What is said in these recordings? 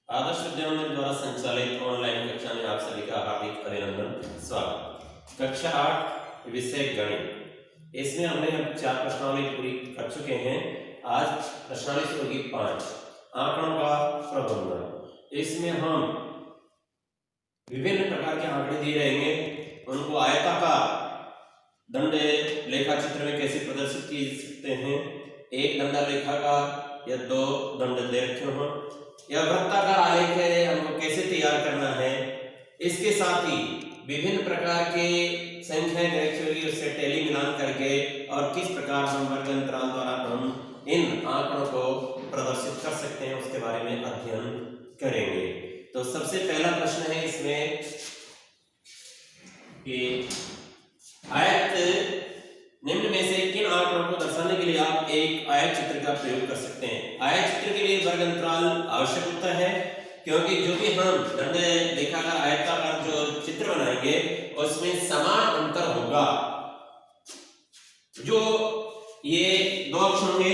आदर्श विद्या मंदिर द्वारा संचालित ऑनलाइन कक्षा में आप सभी का हार्दिक अभिनंदन, स्वागत। कक्षा 8 विषय गणित। इसमें हमने अब 4 प्रश्नावली पूरी कर चुके हैं। आज प्रश्नावली शुरू होगी 5, आंकड़ों का प्रबंधन। इसमें हम विभिन्न प्रकार के आंकड़े दिए रहेंगे, उनको आयताकार दंड लेखा चित्र में कैसे प्रदर्शित किए सकते हैं, एक दंड लेखा का या 2 दंड दे रखे हों, या वृत्ताकार आलेख है हमको कैसे तैयार करना है। इसके साथ ही विभिन्न प्रकार के संख्याएं रखी होगी, उससे टैली मिलान करके और किस प्रकार हम वर्ग अंतराल द्वारा हम इन आंकड़ों को प्रदर्शित कर सकते हैं उसके बारे में अध्ययन करेंगे। तो सबसे पहला प्रश्न है इसमें कि आयत निम्न में से किन आंकड़ों को दर्शाने के लिए आप एक आयत चित्र का प्रयोग कर सकते हैं। आयत चित्र के लिए वर्ग अंतराल आवश्यक होता है, क्योंकि जो भी हम दंड लेखाकार आयताकार जो चित्र बनाएंगे उसमें समान अंतर होगा। जो ये 2 अक्ष होंगे,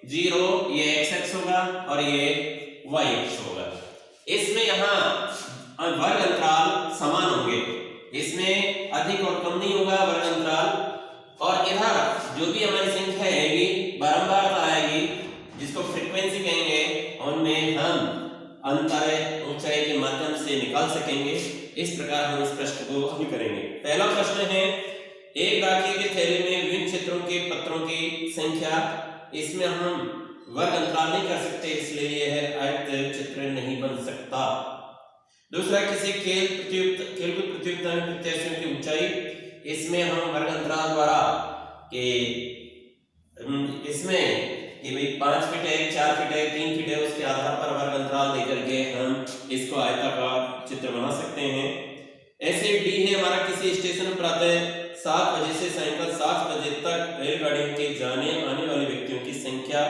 0 ये x अक्ष होगा और ये y अक्ष होगा। इसमें यहाँ वर्ग अंतराल समान होंगे, इसमें अधिक और कम नहीं होगा वर्ग अंतराल। और इधर जो भी हमारी संख्या आएगी बारंबारता आएगी, जिसको फ्रीक्वेंसी कहेंगे, उनमें हम अंतर ऊंचाई के माध्यम से निकाल सकेंगे। इस प्रकार हम इस प्रश्न को हल करेंगे। पहला प्रश्न है, एक डाकिये के थैले में विभिन्न क्षेत्रों के पत्रों की संख्या। इसमें हम वर्ग अंतराल नहीं कर सकते, इसलिए यह आयत चित्र नहीं बन सकता। दूसरा, किसी खेलकूद प्रतियोगिता में प्रत्याशियों की ऊंचाई। इसमें हम वर्ग अंतराल द्वारा कि इसमें कि भाई 5 फीट है, 4 फीट है, 3 फीट है, उसके आधार पर वर्ग अंतराल देकर के हम इसको आयताकार चित्र बना सकते हैं। ऐसे डी है हमारा, किसी स्टेशन पर प्रातः 7 बजे से सायंकाल 7 बजे तक रेलगाड़ियों के जाने आने वाले व्यक्तियों की संख्या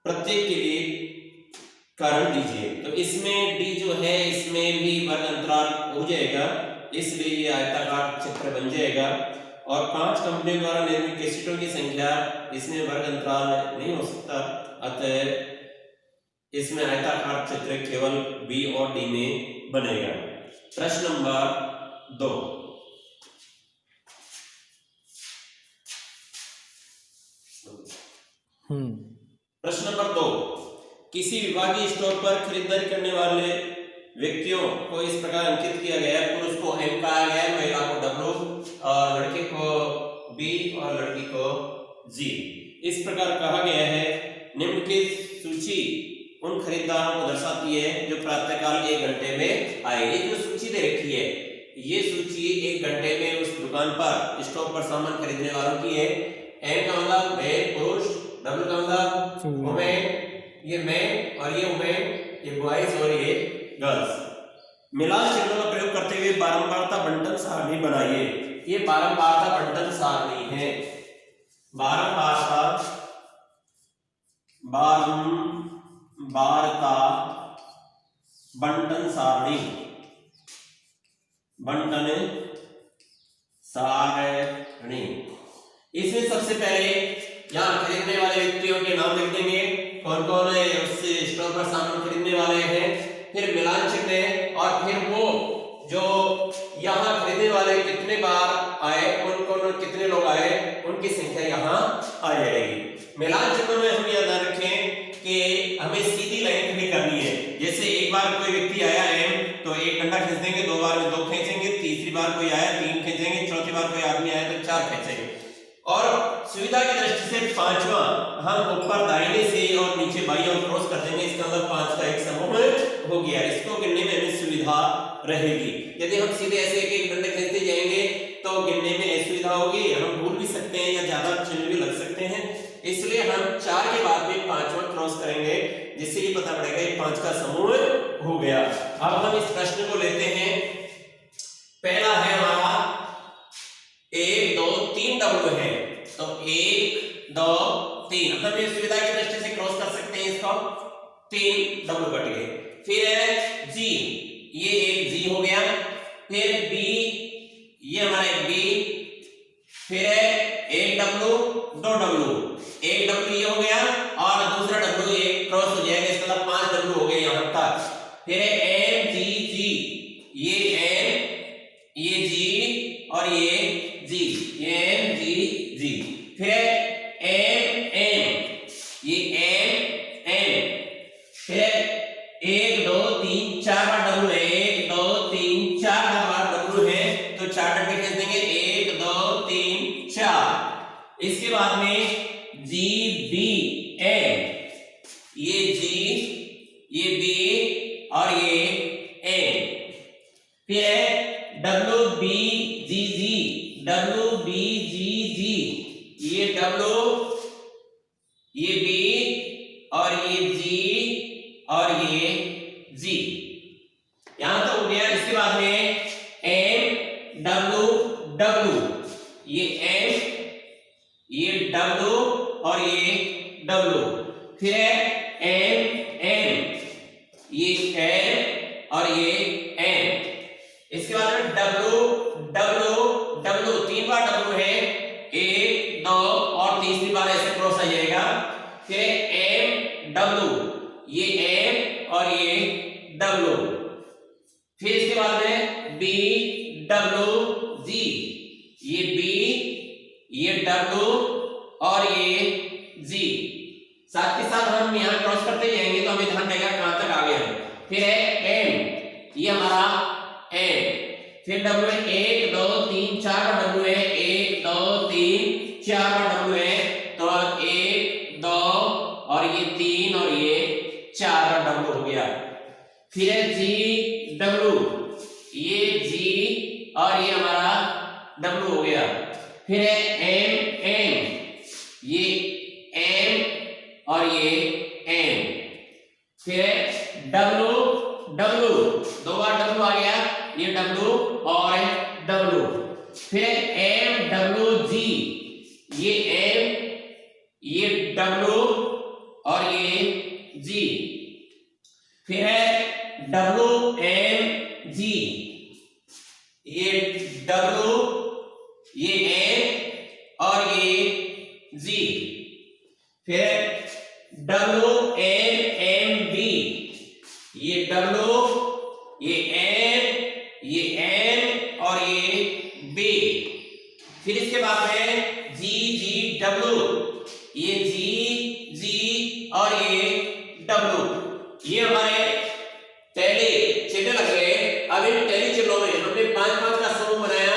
प्रत्येक के लिए कारण दीजिए। तो इसमें डी जो है इसमें भी वर्ग अंतराल हो जाएगा, इसलिए ये आयताकार चित्र बन जाएगा। और 5 कंपनियों द्वारा निर्मित कैसेटों की संख्या, इसमें वर्ग अंतराल नहीं हो सकता, अतः इसमें आयताकार चित्र केवल बी और डी में बनेगा। प्रश्न नंबर 2, प्रश्न नंबर 2, किसी विभागीय स्टोर पर खरीदारी करने वाले व्यक्तियों को इस प्रकार अंकित किया गया है। पुरुष को M कहा गया है, महिला को W और लड़के को B और लड़की को G। इस प्रकार कहा गया है, निम्न की सूची उन खरीदारों को दर्शाती है जो प्रातःकाल 1 घंटे में आएंगे। जो सूची दे रखी है, ये सूची 1 घंटे में उस दुकान पर स्टोर पर सामान खरीदने वालों की है। M का मतलब मेल पुरुष, W का मतलब वुमेन, ये मैन और ये वुमेन, ये बॉयज और ये गर्ल्स। मिलान चिन्हों का प्रयोग करते हुए बारंबारता बंटन सारणी बनाइए। ये बारंबारता बंटन सारणी है। बारंबारता बंटन सारणी, बंटन सारणी। इसमें सबसे पहले यहाँ खरीदने वाले व्यक्तियों के नाम लिख देंगे, कौन कौन है उससे स्टोर पर सामान खरीदने वाले हैं। फिर मिलान चिन्ह है, और फिर वो जो यहाँ खरीदने वाले कितने बार आए, कौन कितने लोग आए, उनकी संख्या यहाँ आ जाएगी। मिलान चिन्ह में हम यह ध्यान रखें कि हमें सीधी लाइन खड़ी करनी है। जैसे एक बार कोई व्यक्ति आया M तो 1 डंडा खींच देंगे, 2 बार में 2 खींचेंगे, तीसरी बार कोई आया 3 खींचेंगे, चौथी बार कोई आदमी आया तो 4 खींचेंगे। और सुविधा की दृष्टि से 5वां हम ऊपर दाहिने से और नीचे बाईं ओर क्रॉस कर देंगे, इसका मतलब 5 का एक समूह हो गया। इसको गिनने में हमें सुविधा रहेगी। यदि हम सीधे ऐसे एक डंडे खींचते जाएंगे तो गिनने में असुविधा होगी, हम भूल भी सकते हैं या ज्यादा चिन्ह भी लग सकते हैं। इसलिए हम 4 के बाद में 5वां क्रॉस करेंगे, जिससे ये पता पड़ेगा ये 5 का समूह हो गया। अब हम इस प्रश्न को लेते हैं। पहला है हमारा 1 2 3 W है, तो 1 2 3 हम इस सुविधा की दृष्टि से क्रॉस कर सकते हैं इसको, 3 W कट गए। फिर है G, ये एक G हो गया। फिर B, ये हमारा एक B। फिर है 1 W 2 W, 1 W ये हो गया और दूसरा W ये क्रॉस हो जाएगा, इसका मतलब 5 W हो गए यहाँ तक। फिर है एम जी जी, ये एम, ये जी और ये जी, ये एम जी जी। फिर है एम एम, ये एम एम। फिर है 1 2 3 4 बार डब्ल्यू है, 1 2 3 4 बार डब्ल्यू है, तो 4 डब्ल्यू खींच देंगे, 1 2 3 4। इसके बाद में जी बी एम, ये जी, ये बी और ये एम। फिर है डब्ल्यू बी जी जी, डब्ल्यू बी जी जी, ये डब्ल्यू, ये बी और ये जी और ये जी। यहां तो हो गया। इसके बाद में एम डब्ल्यू डब्ल्यू, ये एम, ये डब्ल्यू और ये डब्ल्यू। फिर है एम एम, ये एम और ये एम। इसके बाद में डब्ल्यू डब्ल्यू डब्ल्यू, 3 बार डब्ल्यू है, 1 2 और तीसरी बार ऐसे क्रॉस आ जाएगा। फिर एम डब्ल्यू, ये एम और ये डब्ल्यू। फिर इसके बाद में बी डब्ल्यू जी, ये बी, ये डब्ल्यू और ये जी। साथ के साथ हम यहाँ क्रॉस करते जाएंगे तो हमें ध्यान रहेगा कहां तक आ गए हम। फिर है एम, ये हमारा एम। फिर डब्ल्यू है, 1 2 3 4 डब्ल्यू है, 1 2 3 4 डब्ल्यू है, तो 1 2 और ये 3 और ये 4 डब्ल्यू हो गया। फिर है जी डब्ल्यू, ये जी और ये हमारा डब्ल्यू हो गया। फिर है एम एम, ये एम और ये एम। फिर है डब्ल्यू डब्ल्यू, 2 बार डब्ल्यू आ गया, ये डब्ल्यू और डब्ल्यू। फिर एम डब्ल्यू जी, ये एम, ये डब्ल्यू और ये जी। फिर है डब्ल्यू एम जी, ये डब्ल्यू, ये एम और ये जी। फिर डब्ल्यू एम एम बी, ये डब्ल्यू, ये एम, ये एम और ये बी। फिर इसके बाद में जी जी डब्ल्यू, ये जी जी और ये डब्ल्यू। ये हमारे पहले चिन्ह लग गए। अब इन पहले चिन्हों में हमने 5-5 का समूह बनाया।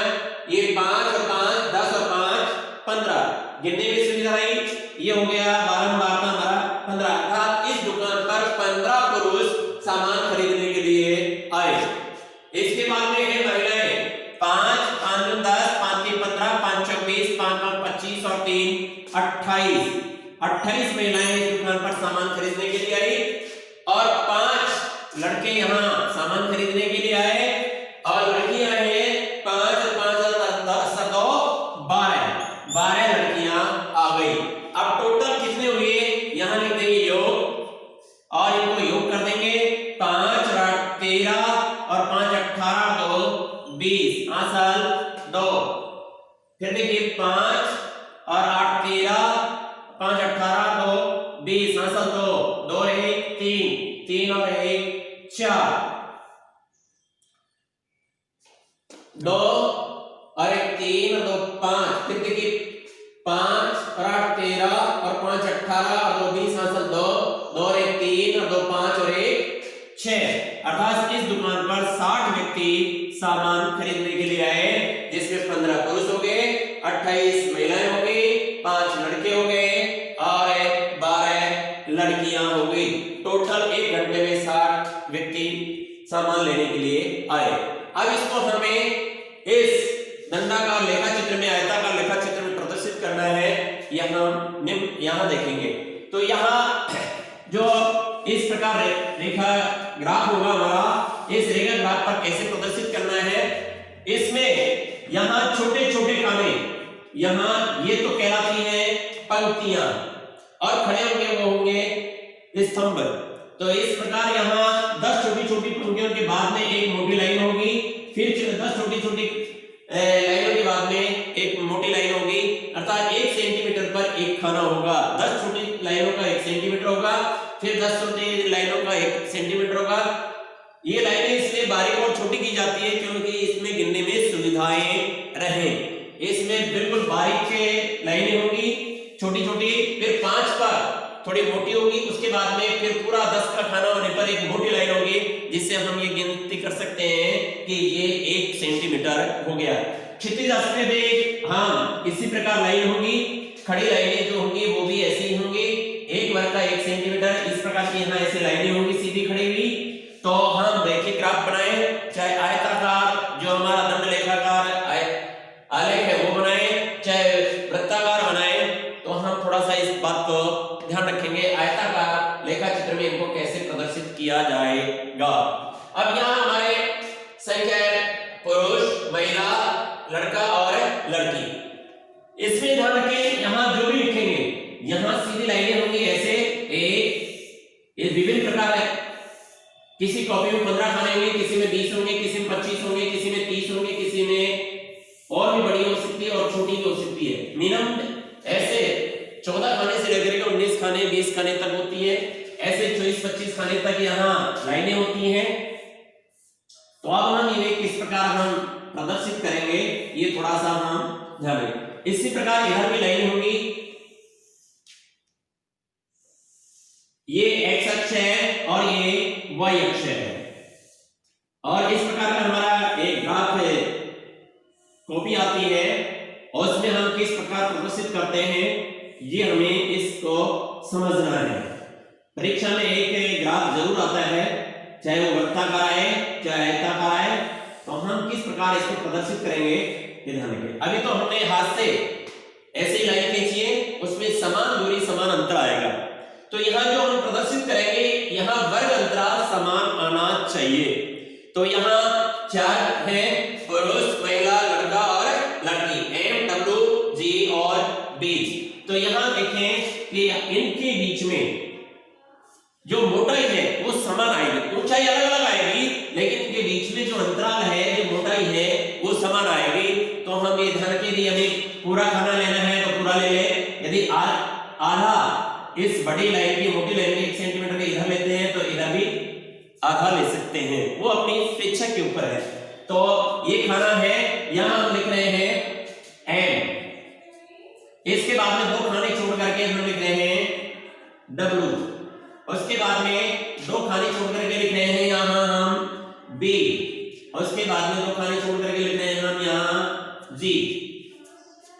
ये 5 और 5 10 और 5 15, गिनने में सुविधा आई। ये हो गया 12 12 हमारा 15, अर्थात इस दुकान पर 15 पुरुष सामान खरीदने के लिए आए। इसके बाद में है महिलाएं, 5 5 10 5 3 15 5 24 5 9 25 और 3 28 महिलाएं इस दुकान पर सामान खरीदने के लिए आई और 5 लड़के यहाँ सामान खरीदने के लिए आए और लड़कियां हैं 5 और 5 10 2 12 लड़कियां आ गई। अब टोटल कितने हुए यहाँ लिख देंगे योग और इनको योग कर देंगे। 5 और 8 13 और 5 18 2 20 आसल 2। फिर देखिए 5 और 8 13 5 18 2 20 आसल 2 2 1 3 3 और 1 4 2 और 1 3 और 2 5। फिर देखिए 5 और 8 13 और 5 18 और 2 20 हासिल 2 2 और 1 3 और 2 5 और 1 6। अर्थात इस दुकान पर 60 व्यक्ति सामान खरीदने के लिए आए, जिसमें 15 पुरुष हो गए, 28 महिलाएं हो गई, 5 लड़के हो गए और 12 लड़कियां हो गई। टोटल 1 घंटे में 60 व्यक्ति सामान लेने के लिए आए। अब इसको हमें इस दंडाकार लेखा चित्र में, आयताकार लेखा चित्र में प्रदर्शित करना है। यहाँ देखेंगे तो यहाँ जो इस प्रकार रेखा ग्राफ होगा हमारा, इस रेखा ग्राफ पर कैसे प्रदर्शित करना है। इसमें यहाँ छोटे छोटे कामे, यहाँ ये तो कहलाती है पंक्तियां और खड़े होंगे वो होंगे स्तंभ। तो इस प्रकार यहाँ 10 छोटी छोटी पंक्तियों के बाद में एक मोटी लाइन होगी, फिर 10 छोटी छोटी लाइनों के बाद में एक मोटी लाइन होगी, अर्थात 1 सेंटीमीटर पर एक खाना होगा। 10 छोटी लाइनों का 1 सेंटीमीटर होगा, फिर 10 छोटी लाइनों का 1 सेंटीमीटर होगा, ये लाइनें इसलिए बारीक और छोटी की जाती है क्योंकि इसमें गिनने में सुविधाएं रहें। इसमें बिल्कुल बारीक लाइनें होंगी छोटी छोटी, फिर 5 पर थोड़ी मोटी होगी, उसके बाद में फिर पूरा 10 का खाना होने पर एक मोटी लाइन होगी, जिससे हम ये गिनती कर सकते हैं कि ये 1 सेंटीमीटर हो गया। क्षितिज अक्ष पे हाँ इसी प्रकार लाइन होगी, खड़ी लाइनें जो होंगी वो भी ऐसी ही होंगी, 1 वर्ग का 1 सेंटीमीटर, इस प्रकार की यहाँ ऐसे लाइनें होंगी सीधी खड़ी हुई। तो हम रेखीय ग्राफ बनाए, चाहे आयताकार जो हमारा दंड लेखाकार आलेख है वो बनाए, चाहे वृत्ताकार बनाए, तो हम थोड़ा सा इस बात को ध्यान रखेंगे आयताकार लेखा चित्र में इनको कैसे प्रदर्शित किया जाएगा। अब यहाँ हमारे संख्या पुरुष, महिला, लड़का और लड़की, इसमें ध्यान रखें यहाँ जो भी लिखेंगे यहाँ सीधी लाइनें होंगी ऐसे, एक विभिन्न प्रकार है, किसी कॉपी में 15 खाने होंगे, किसी में 20 होंगे, किसी में 25 होंगे, किसी में 30 होंगे, किसी में और भी बड़ी हो सकती है और छोटी भी हो सकती है। मिनिमम ऐसे 14 खाने से लेकर के 19 खाने 20 खाने तक होती है, ऐसे 24-25 खाने तक यहाँ लाइनें होती हैं। तो अब हम ये किस प्रकार हम प्रदर्शित करेंगे ये थोड़ा सा हम ध्यान रखें। इसी प्रकार इधर भी लाइन होगी, ये x अक्ष है और ये y अक्ष है, और इस प्रकार का हमारा एक ग्राफ कॉपी आती है और उसमें हम किस प्रकार प्रदर्शित करते हैं ये हमें इसको समझना है। परीक्षा में एक ग्राफ जरूर आता है, चाहे वो वृत्ताकार आए चाहे आयताकार आए, तो हम किस प्रकार इसको प्रदर्शित करेंगे ये ध्यान रखें। अभी तो हमने हाथ से ऐसे ही लाइन खींची है, उसमें समान दूरी समान अंतर आएगा, तो यहाँ जो हम प्रदर्शित करेंगे यहाँ वर्ग अंतराल समान आना चाहिए। तो यहाँ 4 है, पुरुष, महिला, लड़का और लड़की, M, W, G और B। तो यहाँ देखें कि इनके बीच में जो मोटाई है वो समान आएगी, ऊंचाई अलग अलग आएगी लेकिन इनके बीच में जो अंतराल है जो मोटाई है वो समान आएगी। तो हम ये ध्यान रखें, यदि हमें पूरा खाना लेना है तो पूरा ले ले, यदि आधा इस बड़ी लाइन की मोटी लाइन में 1 सेंटीमीटर के इधर लेते हैं तो इधर भी आधा ले सकते हैं, वो अपनी स्वेच्छा के ऊपर है। तो ये खाना है, यहां हम लिख रहे हैं M, इसके बाद में 2 खाने छोड़ करके हम लिख रहे हैं W, उसके बाद में 2 खाने छोड़ करके लिख रहे हैं यहां हम B, उसके बाद में 2 खाने छोड़ करके लिख रहे हैं हम यहां G।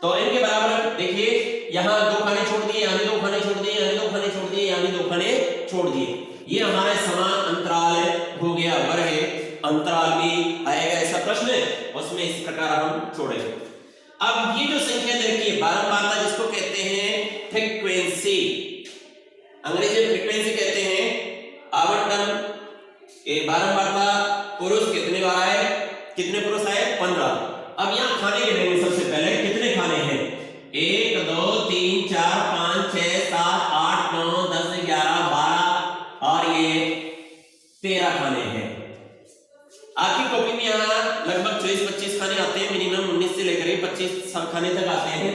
तो इनके बराबर देखिए, यहां 2 खाने छोड़ दिए, यहां भी 2 खाने छोड़ दिए, यहां भी 2 खाने छोड़ दिए, यहां भी 2 खाने छोड़ दिए, ये हमारा समान अंतराल हो गया। वर्ग अंतराल भी आएगा ऐसा प्रश्न, उसमें इस प्रकार हम छोड़ेंगे। अब ये जो संख्या देखिए बारंबारता जिसको कहते हैं फ्रीक्वेंसी, अंग्रेजी में फ्रीक्वेंसी कहते हैं, आवंटन ये बारंबारता, पुरुष कितने बार आए, कितने पुरुष आए 15। अब यहाँ खाने गिनेंगे, सबसे पहले कितने खाने हैं, 1 2 3 4 5 6 7 8 9 10 11 12 और ये 13 खाने हैं। आपकी कॉपी में यहाँ लगभग 24-25 खाने आते हैं, मिनिमम 19 से लेकर 25 खाने तक आते हैं।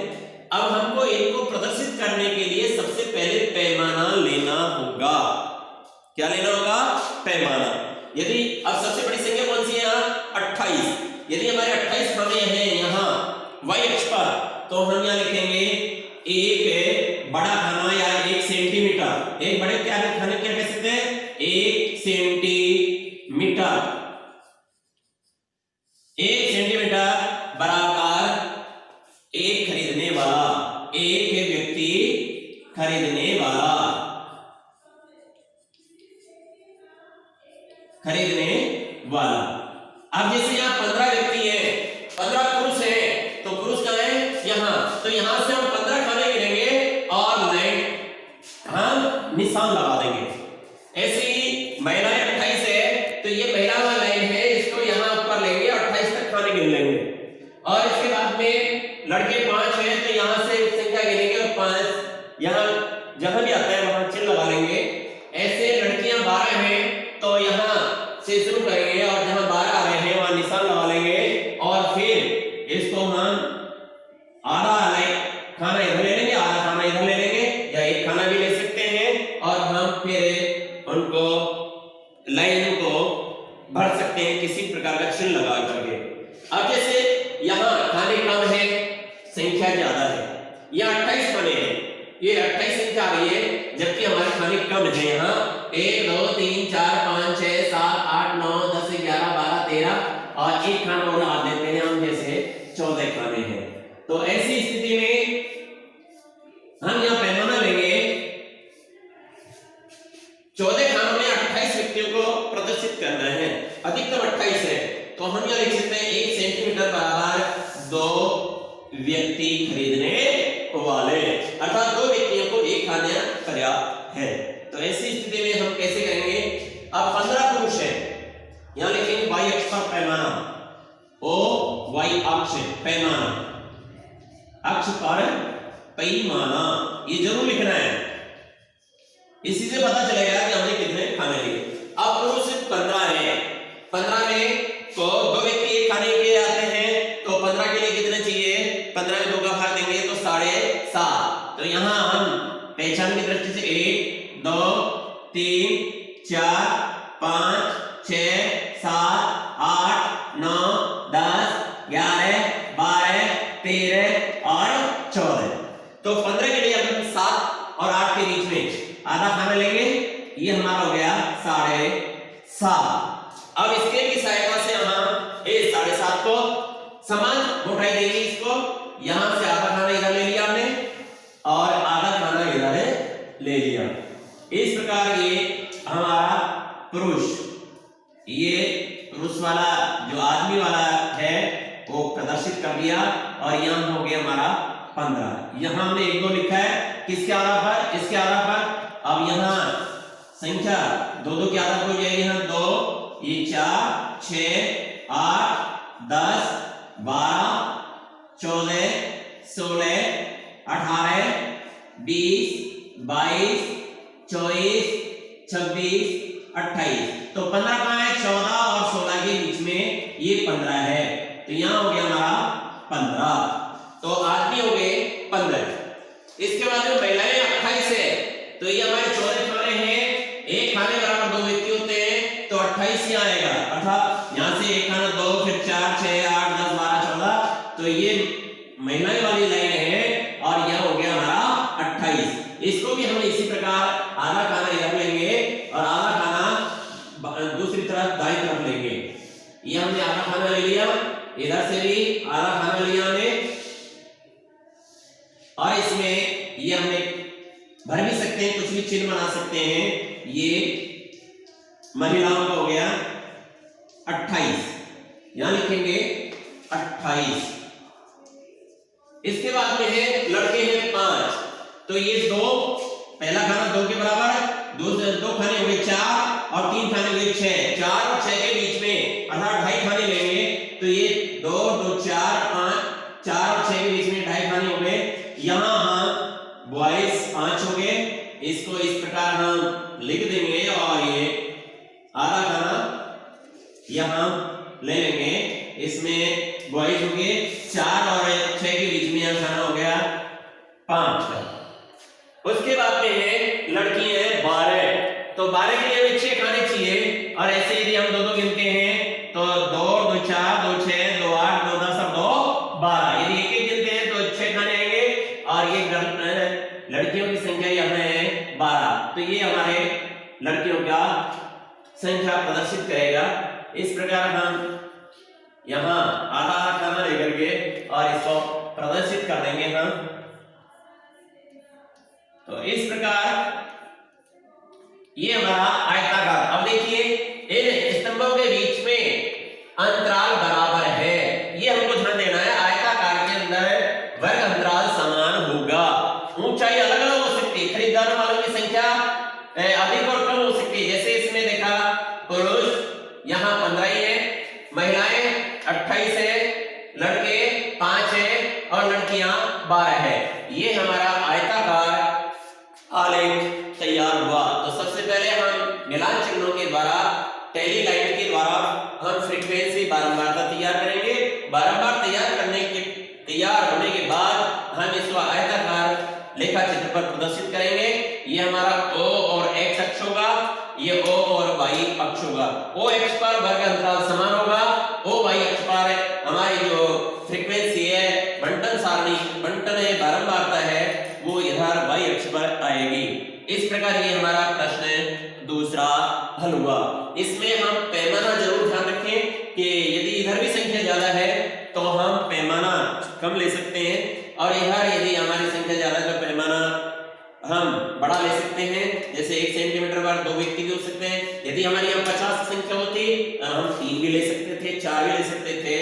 अब हमको इनको प्रदर्शित करने के लिए सबसे पहले पैमाना लेना होगा। क्या लेना होगा, पैमाना। यदि अब सबसे बड़ी संख्या कौन सी है यहाँ 28, यदि हमारे 28 खाने हैं यहाँ y अक्ष पर, तो हम यहाँ लिखेंगे एक बड़ा खाना या 1 सेंटीमीटर, एक बड़े क्या खाने क्या कह सकते हैं 1 सेंटीमीटर, 1 सेंटीमीटर बराबर एक खरीदने वाला, एक व्यक्ति खरीदने वाला, खरीदने वाला। अब जैसे यहाँ 15 व्यक्ति है, 15 पुरुष है, तो पुरुष कहाँ है यहाँ, तो यहाँ से हम 15 खाने गिनेंगे और लाइन हम निशान लगा देंगे। ऐसे ही महिलाएं 28 है, तो ये महिला वाला लाइन है, इसको यहाँ ऊपर लेंगे 28 तक खाने गिन लेंगे। और इसके बाद में लड़के 5 है, तो यहाँ से संख्या गिनेंगे और 5 यहाँ जहां भी आता है वहां चिन्ह लगा लेंगे। ऐसे लड़कियां 12 हैं, तो यहाँ से शुरू करेंगे और जहां 12 आ रहे हैं वहां निशान लगा लेंगे और फिर इसको हम आधा खाना इधर ले लेंगे, आधा खाना इधर ले लेंगे, या एक खाना भी ले सकते हैं, और हम फिर उनको लाइन को भर सकते हैं किसी प्रकार का चिन्ह लगा करके। अब जैसे यहाँ खाने कम है, संख्या ज्यादा है, यहाँ 28 खाने हैं, ये 28 संख्या आ रही है, जबकि हमारे खाने कम है। यहाँ 1 2 3 4 5 6 7 8 9 10 11 12 13 और एक खाना और आ देते हैं हम, जैसे 14 खाने हैं। तो ऐसी स्थिति में हम यहाँ पैमाना लेंगे, 14 खानों में 28 व्यक्तियों को प्रदर्शित करना है, अधिकतम 28 है, तो हम यहाँ लिख सकते हैं 1 सेंटीमीटर बराबर 2 व्यक्ति खरीदने वाले, अर्थात 2 व्यक्तियों को एक खाना पर्याप्त है। तो ऐसी स्थिति में हम कैसे करेंगे, अब 15 पुरुष है, यहाँ लिखेंगे y अक्ष पर पैमाना, ओ y अक्ष पैमाना, अक्ष पर पैमाना, ये जरूर लिखना है, इसी से पता चलेगा कि हमने कितने खाने लिए। अब पुरुष 15 है, 15 में तो 2 व्यक्ति एक खाने के लिए आते हैं, तो 15 के लिए कितने चाहिए, 15 में 2 का भाग देंगे तो 7.5। तो यहाँ हम पहचान की दृष्टि से 1 2 3 4 5 6 7 8 9 10 11 12 13 और 14, तो 15 के लिए हम 7 और 8 के बीच में आधा खाना लेंगे, ये हमारा हो गया 7.5। अब स्केल की सहायता से हम इस 7.5 को समान मोटाई देंगे, इसको यहां से आधा खाना इधर ले लिया हमने और आधा खाना इधर ले लिया। इस प्रकार ये हमारा पुरुष, ये पुरुष वाला जो आदमी वाला है वो प्रदर्शित कर दिया, और यहां हो गया हमारा 15। यहां हमने 1 2 लिखा है, किसके आधार पर, इसके आधार पर। अब यहाँ संख्या 2 2 के आधार पर हो जाएगी, यहाँ 2 ये 4 6 8 10 12 14 16 18 20 22 24 26 28, तो 15 कहाँ है, 14 और 16 के बीच में ये 15 है, तो यहाँ हो गया हमारा 15, तो आदमी हो गए 15। इसके बाद में महिलाएं 28 है, तो ये हमारे 14 खाने हैं, एक खाने बराबर 2 व्यक्ति होते हैं, तो 28 ही आएगा, अर्थात यहाँ से एक खाना 2 फिर 4 6 8 10 12 14, तो ये महिलाएं वाली लाइन है, और यह हो गया हमारा 28। इसको भी हम इसी प्रकार आधा खाना इधर लेंगे और आधा खाना दूसरी तरफ दाईं तरफ लेंगे। ये हमने आधा खाना ले लिया, इधर से भी आधा खाना लिया हमने, और इसमें ये हमने भर भी सकते हैं, कुछ भी चिन्ह बना सकते हैं। ये महिलाओं का हो गया 28, यहां लिखेंगे 28। इसके बाद में है लड़के हैं 5, तो ये 2, पहला खाना 2 के बराबर, 2 खाने हो गए 4 और 3 खाने हो गए 6, 4 और 6 के बीच में अर्थात 2.5 खाने लेंगे, तो ये 2 2 4 5 4 और 6 के बीच में 2.5 खाने हो गए। यहाँ हम बॉयज 5 हो गए, इसको इस प्रकार हम लिख देंगे, और ये आधा खाना यहाँ ले लेंगे, इसमें बॉयज हो गए 4 और 6 के बीच में यहाँ खाना हो गया 5 का। उसके बाद में है लड़की है 12, तो 12 के लिए हमें 6 खाने चाहिए, और ऐसे यदि हम 2 2 गिनते हैं तो 2 2 4 2 6 2 8 2 10 2 12, यदि एक एक गिनते हैं तो 6 खाने आएंगे, और ये लड़कियों की संख्या यहाँ है 12, तो ये हमारे लड़कियों का संख्या प्रदर्शित करेगा। इस प्रकार हम यहाँ आधा खाना लेकर के और इसको प्रदर्शित कर देंगे हम। तो इस प्रकार ये हमारा आयताकार। अब देखिए इन स्तंभों के बीच में अंतराल बराबर है, ये हमको ध्यान देना है। आयताकार के अंदर वर्ग अंतराल समान होगा, ऊंचाई अलग अलग हो सकती है, खरीदार वालों की संख्या अधिक और कम हो सकती है। जैसे इसमें देखा पुरुष यहाँ 15 ही है, महिलाएं 28 है, लड़के 5 है और लड़कियां 12 है। ये हमारा आयताकार आलेख तैयार हुआ। तो सबसे पहले हम मिलान चिन्हों के द्वारा, टैली लाइन के द्वारा हम फ्रीक्वेंसी बारंबारता तैयार करेंगे। बारंबार तैयार होने के बाद हम इसको आयताकार लेखा चित्र पर प्रदर्शित करेंगे। ये हमारा O और X अक्ष होगा, ये O और Y अक्ष होगा। ओ एक्स पर वर्ग अंतराल समान होगा, ओ वाई अक्ष पर हमारी जो फ्रीक्वेंसी है, बंटन सारणी, बंटन है, बारंबारता है, वो इधर वाई अक्ष पर आएगी। इस प्रकार ये हमारा प्रश्न दूसरा हल हुआ। इसमें हम पैमाना जरूर ध्यान रखें कि यदि इधर भी संख्या ज्यादा है तो हम पैमाना कम ले सकते हैं, और इधर यदि हमारी संख्या ज्यादा है तो पैमाना हम बड़ा ले सकते हैं। जैसे 1 सेंटीमीटर पर 2 व्यक्ति भी हो सकते हैं। यदि हमारी यहाँ 50 संख्या होती हम 3 भी ले सकते थे, 4 भी ले सकते थे।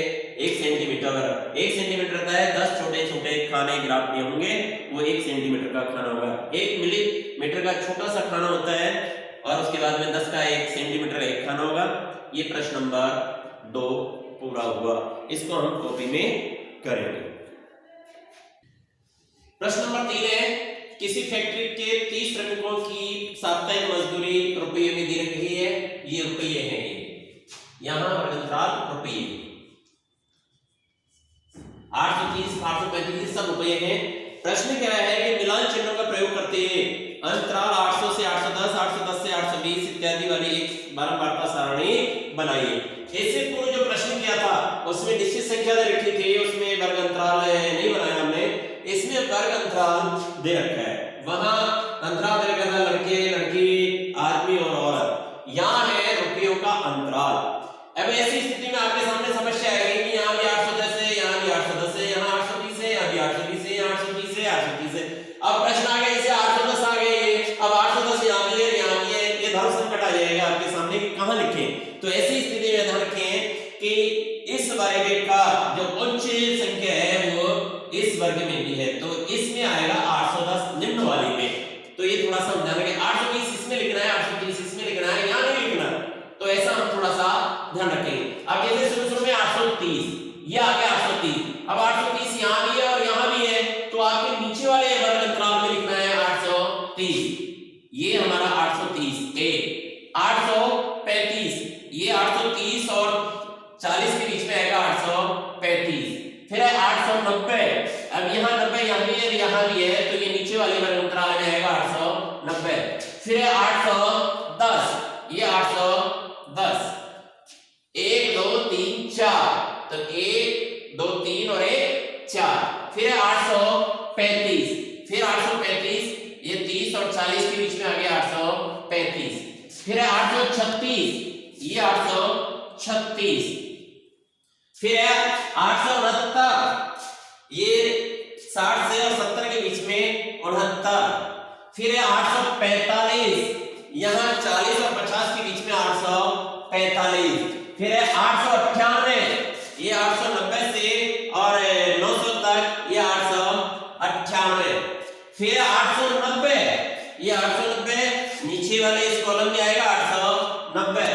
1 सेंटीमीटर का है 10 छोटे छोटे खाने ग्राफ में होंगे, वो 1 सेंटीमीटर का खाना होगा। 1 मिलीमीटर का छोटा सा खाना होता है, और उसके बाद में 10 का 1 सेंटीमीटर का एक खाना होगा। ये प्रश्न नंबर 2 पूरा हुआ। इसको हम कॉपी में करेंगे। प्रश्न नंबर 3 है, किसी फैक्ट्री के 30 श्रमिकों की साप्ताहिक मजदूरी रुपये में दी रखी है। ये रुपये हैं, यहां वर्गंतराल रुपये 830, 835 सब रुपये हैं। प्रश्न क्या है कि मिलान चिन्हों का प्रयोग करते हुए अंतराल 800 से 810, 810 से 820 इत्यादि वाली एक बारंबारता सारणी बनाइए। इससे पूर्व जो प्रश्न किया था उसमें निश्चित संख्या दे रखी थी, उसमें वर्ग अंतराल नहीं बनाया हमने। इसमें वर्ग अंतराल दे रखा है, वहां अंतराल दे रखा था लड़के लड़की, आदमी और औरत। यहाँ है रुपयों का अंतराल। अब ऐसी स्थिति में आपके सामने समस्या आएगी कि यहाँ भी 810 है, यहाँ भी 810 है, यहाँ 820 है, यहाँ भी 820 है, यहाँ 830 है, 830 है। अब प्रश्न आ गया, इसे 810 आ गए, अब 810 यहाँ भी है, यहाँ भी है, ये धर्म संकट आ जाएगा आपके सामने कि कहाँ लिखें। तो ऐसी स्थिति में ध्यान रखें कि इस वर्ग का जो उच्च संख्या है वो इस वर्ग में भी है, तो इसमें आएगा 810 निम्न वाले में। तो ये थोड़ा सा ध्यान रखें, 820 इसमें लिखना है, 830 इसमें लिखना है, यहाँ नहीं लिखना। तो ऐसा हम थोड़ा सा ध्यान रखेंगे। अब जैसे शुरू में 830, ये आ गया 830। अब 830 यहाँ भी है और यहाँ भी है, तो आपके नीचे वाले वर्ग अंतराल में लिखना है 830। ये हमारा 830 ए। 835, ये 830 और 40 के बीच में आएगा 835। फिर है 890, अब यहाँ 90 यहाँ भी है, यहाँ भी है, तो ये नीचे वाले वर्ग अंतराल में आएगा 890। फिर है 810, ये 810, 1 2 3 4, तो 1 2 3 और 1 4। फिर है 835, फिर 835, ये 30 और 40 के बीच में आ गया 835। फिर है 836, ये 836। फिर है 869, ये 60 से और 70 के बीच में 69। फिर है 845, यहाँ 40 और 50 के बीच में 845। फिर है 898, ये 890 से और 900 तक ये 898। फिर 890, ये 890 नीचे वाले इस कॉलम में आएगा 890।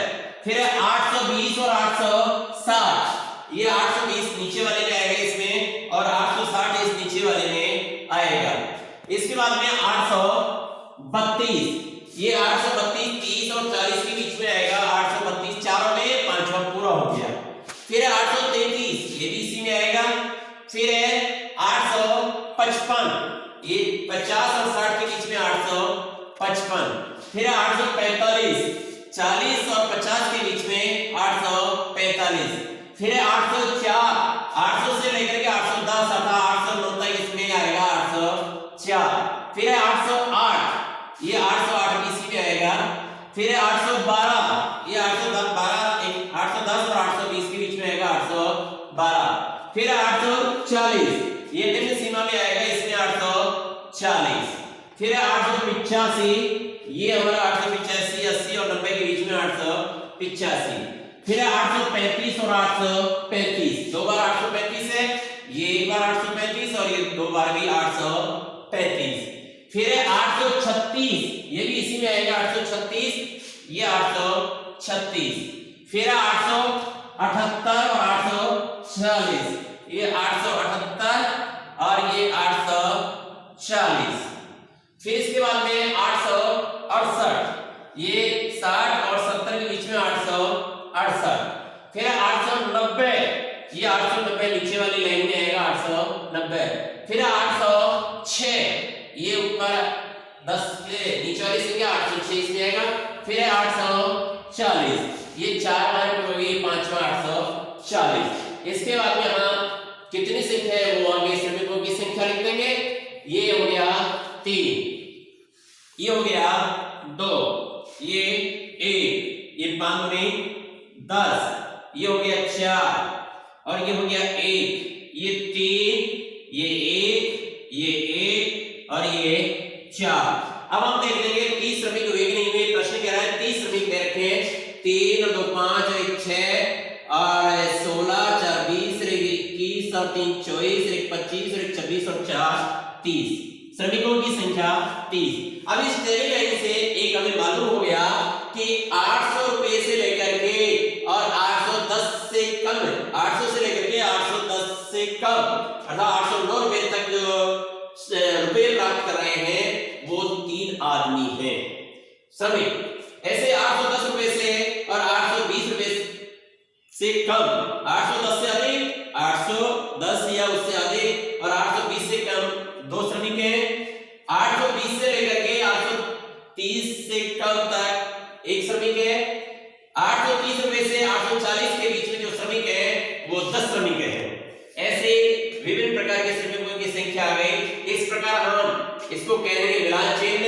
फिर 820 और 860, ये 820 नीचे वाले में आएगा इसमें, और 860 इस नीचे वाले में आएगा। इसके बाद में 832, ये 832 30 और 40 के बीच में आएगा 832, चारों में पांचवा पूरा हो गया। फिर 833, ये भी इसी में आएगा। फिर है 855, ये 50 और 60 के बीच में 855। फिर 845, 40 और 50 के बीच में 845। फिर 804, 800 से लेकर के 810 अर्थात 809 तक इसमें आएगा 804। फिर 808, ये 808 भी इसी में आएगा। फिर 812, ये 810 और 820 के बीच में आएगा 812। फिर 840, ये निम्न सीमा में आएगा, इसमें 840। फिर 885, ये हमारा 885, 80 और 90 के बीच में 885। फिर 835 और 835, दो बार 835 है, ये एक बार 835 और ये दो बार भी 835। फिर 836, ये भी इसी में आएगा 836, ये 836। फिर 878 और 840, ये 878 और ये 840। फिर इसके बाद में 868, ये 60 और 70 के बीच में 868। फिर 890, ये 890 नीचे वाली लाइन में आएगा 890। फिर 806, ये ऊपर 10 के नीचे वाली संख्या 806 इसमें आएगा। फिर 840, ये 4 मार्क हो गई, 5वां 840। इसके बाद में यहाँ कितनी संख्या है वो आगे श्रमिकों की संख्या लिख देंगे। ये हो गया 3, ये हो गया 2, ये 1, ये 5 दूनी 10, ये हो गया 4 और ये हो गया 1, ये 3, ये 1, ये 1 और ये 4। अब हम देख लेंगे 30 श्रमिक हुए कि नहीं हुए। प्रश्न कह रहा है 30 श्रमिक दे रखे हैं, 3 और 2 5 और 1 6 और 16 4 20 और 21 और 3 24 और 1 25 और 1 26 और 4 30 श्रमिकों की संख्या 30। अब इस टेली लाइन से एक हमें मालूम हो गया कि 800 रुपए से लेकर के और 810 से कम, 800 से लेकर के 810 से कम अर्थात 809 रुपए तक जो रुपए प्राप्त कर रहे हैं वो 3 आदमी हैं श्रमिक। ऐसे 810 रुपए से और 820 रुपए से कम, 810 से अधिक, 810 या उससे अधिक और 820 से कम 2 श्रमिक हैं। 820 से लेकर के 830 से कम तक 1 श्रमिक है। 830 रुपए से 840 के बीच में जो श्रमिक है वो 10 श्रमिक है। ऐसे विभिन्न प्रकार के श्रमिकों की संख्या आ गई। इस प्रकार हम इसको कहेंगे मिलान चिन्ह,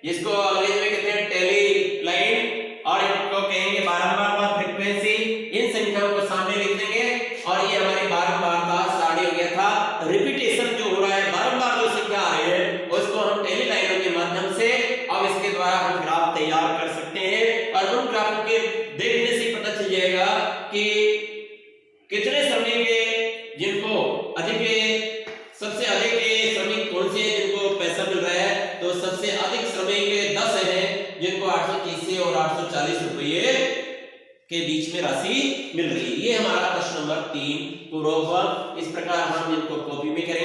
जिसको अंग्रेजी में कहते हैं टेली लाइन और इनको कहेंगे बारंबार फ्रीक्वेंसी। इन संख्याओं को सामने लिख देंगे और ये हमारी बारंबार का स्टार्ट हो गया था। रिपीटेशन जो हो रहा है, बारंबार जो संख्या आ रही है उसको हम टेली लाइनों के माध्यम से अब इसके द्वारा हम ग्राफ तैयार कर सकते हैं और उन ग्राफ के देखने से पता चल जाएगा कि कितने श्रमिक जिनको अधिक, सबसे अधिक श्रमिक कौन से जिनको पैसा मिल रहा है। तो सबसे अधिक श्रमिक 10 हैं जिनको 830 से और 840 रुपये के बीच में राशि मिल रही है। ये हमारा प्रश्न नंबर 3 पूरा हुआ। इस प्रकार हम इनको कॉपी में करेंगे।